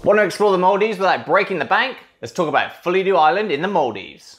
Want to explore the Maldives without breaking the bank? Let's talk about Fulidhoo Island in the Maldives.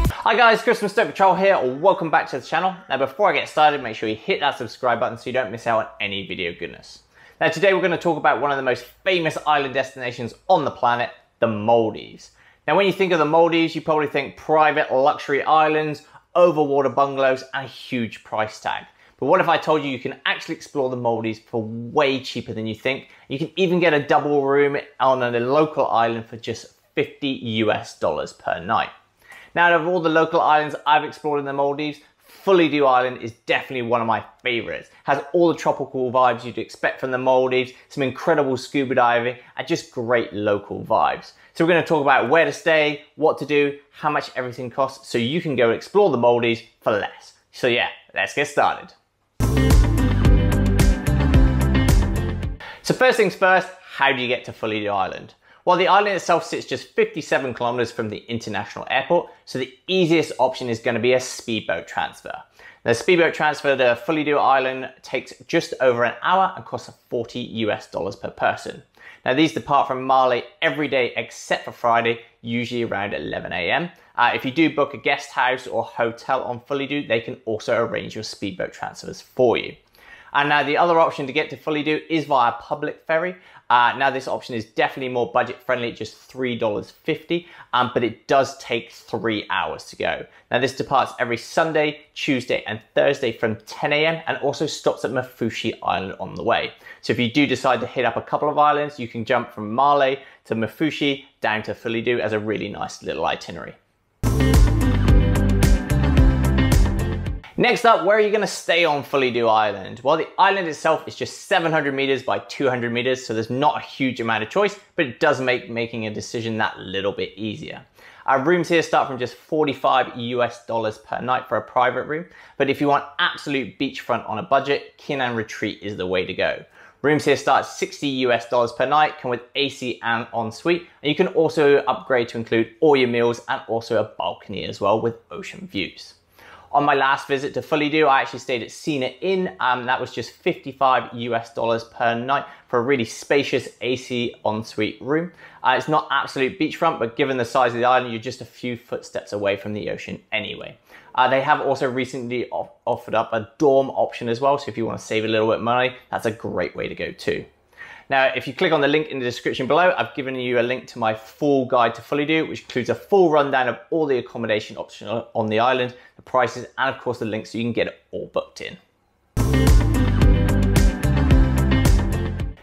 Hi guys, Chris from Stoked here. Welcome back to the channel. Now before I get started, make sure you hit that subscribe button so you don't miss out on any video goodness. Now today we're going to talk about one of the most famous island destinations on the planet, the Maldives. Now when you think of the Maldives, you probably think private luxury islands, overwater bungalows and a huge price tag. But what if I told you can actually explore the Maldives for way cheaper than you think? You can even get a double room on a local island for just $50 per night. Now, out of all the local islands I've explored in the Maldives, Fulidhoo Island is definitely one of my favorites. Has all the tropical vibes you'd expect from the Maldives, some incredible scuba diving, and just great local vibes. So we're going to talk about where to stay, what to do, how much everything costs, so you can go explore the Maldives for less. So yeah, let's get started. So first things first, how do you get to Fulidhoo Island? Well, the island itself sits just 57 kilometers from the international airport, so the easiest option is going to be a speedboat transfer. The speedboat transfer to Fulidhoo Island takes just over an hour and costs $40 per person. Now these depart from Malé every day except for Friday, usually around 11 AM. If you do book a guest house or hotel on Fulidhoo, they can also arrange your speedboat transfers for you. And now the other option to get to Fulidhoo is via public ferry. Now this option is definitely more budget friendly, just $3.50, but it does take 3 hours to go. Now this departs every Sunday, Tuesday and Thursday from 10 AM and also stops at Fulidhoo Island on the way. So if you do decide to hit up a couple of islands, you can jump from Malé to Fulidhoo down to Fulidhoo as a really nice little itinerary. Next up, where are you going to stay on Fulidhoo Island? Well, the island itself is just 700 meters by 200 meters, so there's not a huge amount of choice, but it does make making a decision that little bit easier. Our rooms here start from just $45 per night for a private room, but if you want absolute beachfront on a budget, Kin Retreat is the way to go. Rooms here start at $60 per night, come with AC and ensuite, and you can also upgrade to include all your meals and also a balcony as well with ocean views. On my last visit to Fulidhoo, I actually stayed at Sina Inn. That was just $55 per night for a really spacious AC ensuite room. It's not absolute beachfront, but given the size of the island, you're just a few footsteps away from the ocean anyway. They have also recently offered up a dorm option as well, so if you want to save a little bit of money, that's a great way to go too. Now, if you click on the link in the description below, I've given you a link to my full guide to Fulidhoo, which includes a full rundown of all the accommodation options on the island, the prices, and of course the links so you can get it all booked in.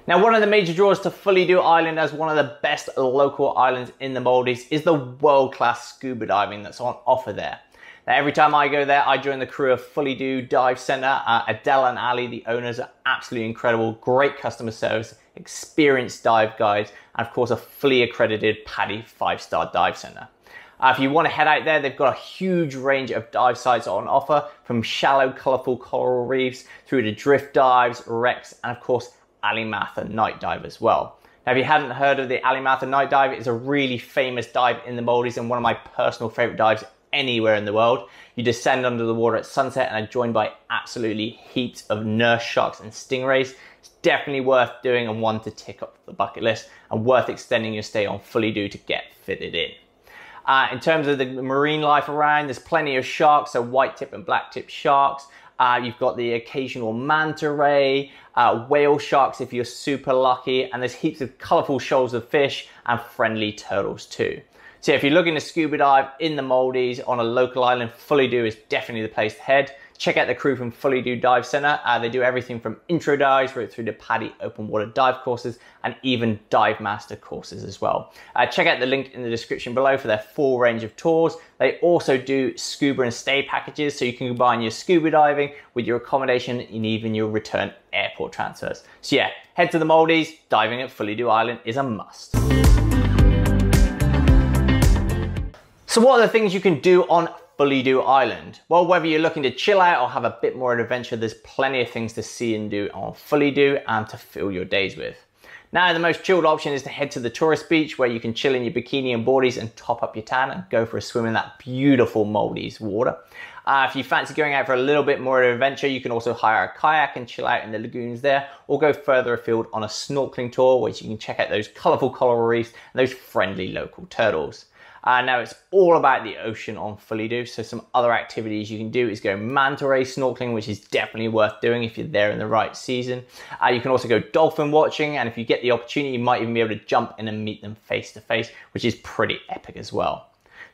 Now, one of the major draws to Fulidhoo Island as one of the best local islands in the Maldives is the world-class scuba diving that's on offer there. Now, every time I go there, I join the crew of Fulidhoo Dive Center. Adele and Ali, the owners, are absolutely incredible, great customer service, experienced dive guides, and of course a fully accredited PADI 5-star dive center. If you want to head out there, they've got a huge range of dive sites on offer, from shallow, colorful coral reefs through to drift dives, wrecks, and of course Alimatha night dive as well. Now, if you hadn't heard of the Alimatha night dive, it's a really famous dive in the Maldives and one of my personal favorite dives anywhere in the world. You descend under the water at sunset and are joined by absolutely heaps of nurse sharks and stingrays. It's definitely worth doing and one to tick up the bucket list, and worth extending your stay on Fulidhoo to get fitted in. In terms of the marine life around, there's plenty of sharks, so white tip and black tip sharks. You've got the occasional manta ray, whale sharks if you're super lucky, and there's heaps of colorful shoals of fish and friendly turtles too. So if you're looking to scuba dive in the Maldives on a local island, Fulidhoo is definitely the place to head. Check out the crew from Fulidhoo Dive Center. They do everything from intro dives right through to PADI open water dive courses and even dive master courses as well. Check out the link in the description below for their full range of tours. They also do scuba and stay packages, so you can combine your scuba diving with your accommodation and even your return airport transfers. So yeah, head to the Maldives. Diving at Fulidhoo Island is a must. So what are the things you can do on Fulidhoo Island? Well, whether you're looking to chill out or have a bit more adventure, there's plenty of things to see and do on Fulidhoo and to fill your days with. Now, the most chilled option is to head to the tourist beach where you can chill in your bikini and boardies and top up your tan and go for a swim in that beautiful Maldives water. If you fancy going out for a little bit more of an adventure, you can also hire a kayak and chill out in the lagoons there, or go further afield on a snorkeling tour where you can check out those colourful coral reefs and those friendly local turtles. Now it's all about the ocean on Fulidhoo, so some other activities you can do is go manta ray snorkeling, which is definitely worth doing if you're there in the right season. You can also go dolphin watching, and if you get the opportunity, you might even be able to jump in and meet them face to face, which is pretty epic as well.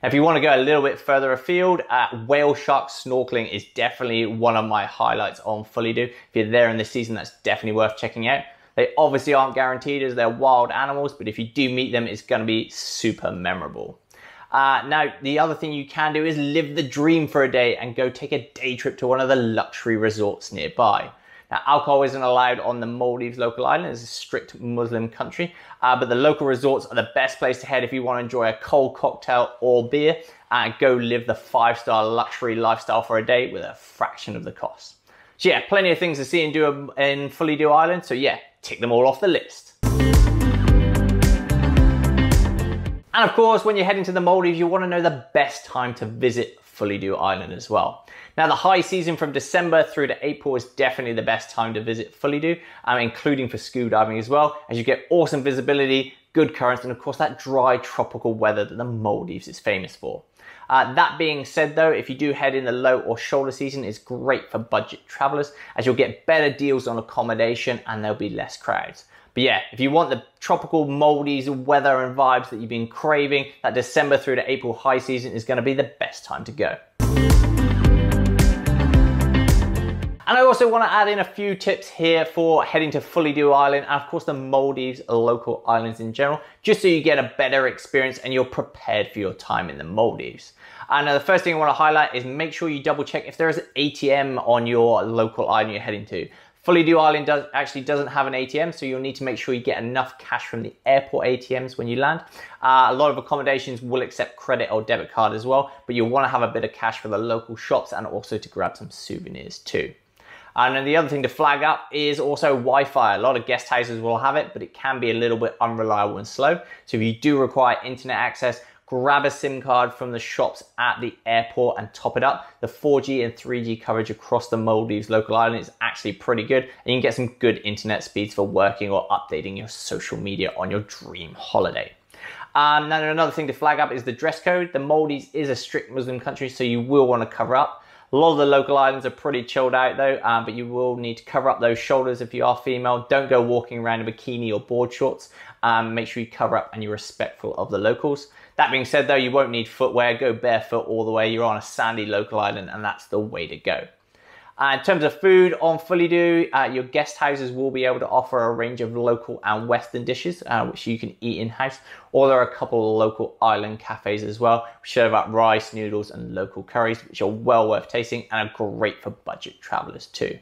Now, if you want to go a little bit further afield, whale shark snorkeling is definitely one of my highlights on Fulidhoo. If you're there in the season, that's definitely worth checking out. They obviously aren't guaranteed as they're wild animals, but if you do meet them, it's going to be super memorable. Now, the other thing you can do is live the dream for a day and go take a day trip to one of the luxury resorts nearby. Now, alcohol isn't allowed on the Maldives local island. It's a strict Muslim country, but the local resorts are the best place to head if you want to enjoy a cold cocktail or beer and go live the 5-star luxury lifestyle for a day with a fraction of the cost. So yeah, plenty of things to see and do in Fulidhoo Island. So yeah, tick them all off the list. And of course, when you're heading to the Maldives, you want to know the best time to visit Fulidhoo Island as well. Now, the high season from December through to April is definitely the best time to visit Fulidhoo, including for scuba diving as well, as you get awesome visibility, good currents, and of course that dry tropical weather that the Maldives is famous for. That being said though, if you do head in the low or shoulder season, it's great for budget travelers as you'll get better deals on accommodation and there'll be less crowds. But yeah, if you want the tropical Maldives weather and vibes that you've been craving, that December through to April high season is going to be the best time to go. And I also want to add in a few tips here for heading to Fulidhoo Island and of course the Maldives local islands in general, just so you get a better experience and you're prepared for your time in the Maldives. And the first thing I want to highlight is make sure you double check if there is an ATM on your local island you're heading to. Fulidhoo Island actually doesn't have an ATM, so you'll need to make sure you get enough cash from the airport ATMs when you land. A lot of accommodations will accept credit or debit card as well, but you'll want to have a bit of cash for the local shops and also to grab some souvenirs too. And then the other thing to flag up is also Wi-Fi. A lot of guest houses will have it, but it can be a little bit unreliable and slow. So if you do require internet access, grab a SIM card from the shops at the airport and top it up. The 4G and 3G coverage across the Maldives local island is actually pretty good, and you can get some good internet speeds for working or updating your social media on your dream holiday. Now another thing to flag up is the dress code. The Maldives is a strict Muslim country, so you will want to cover up. A lot of the local islands are pretty chilled out though, but you will need to cover up those shoulders if you are female. Don't go walking around in a bikini or board shorts. Make sure you cover up and you're respectful of the locals. That being said though, you won't need footwear. Go barefoot all the way. You're on a sandy local island and that's the way to go. In terms of food on Fulidhoo, your guest houses will be able to offer a range of local and Western dishes, which you can eat in-house, or there are a couple of local island cafes as well, which serve up rice, noodles, and local curries, which are well worth tasting and are great for budget travelers too.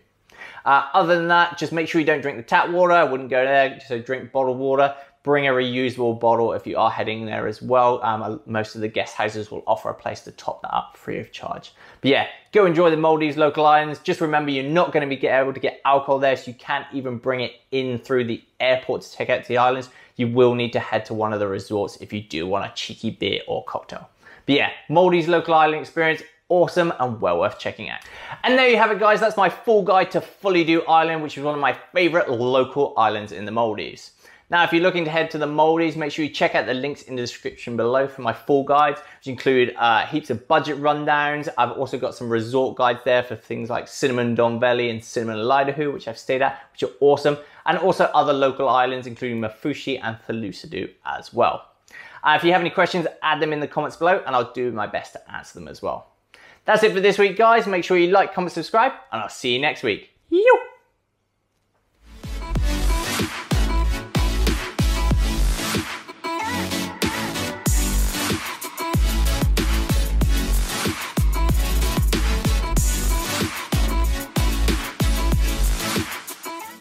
Other than that, just make sure you don't drink the tap water. I wouldn't go there, so drink bottled water. Bring a reusable bottle if you are heading there as well. Most of the guest houses will offer a place to top that up free of charge. But yeah, go enjoy the Maldives local islands. Just remember, you're not going to be able to get alcohol there, so you can't even bring it in through the airport to take out to the islands. You will need to head to one of the resorts if you do want a cheeky beer or cocktail. But yeah, Maldives local island experience, awesome and well worth checking out. And there you have it guys, that's my full guide to Fulidhoo Island, which is one of my favorite local islands in the Maldives. Now, if you're looking to head to the Maldives, make sure you check out the links in the description below for my full guides, which include heaps of budget rundowns. I've also got some resort guides there for things like Cinnamon Don Valley and Cinnamon Fulidhoo, which I've stayed at, which are awesome. And also other local islands, including Mafushi and Fulidhoo as well. If you have any questions, add them in the comments below, and I'll do my best to answer them as well. That's it for this week, guys. Make sure you like, comment, subscribe, and I'll see you next week. Yo!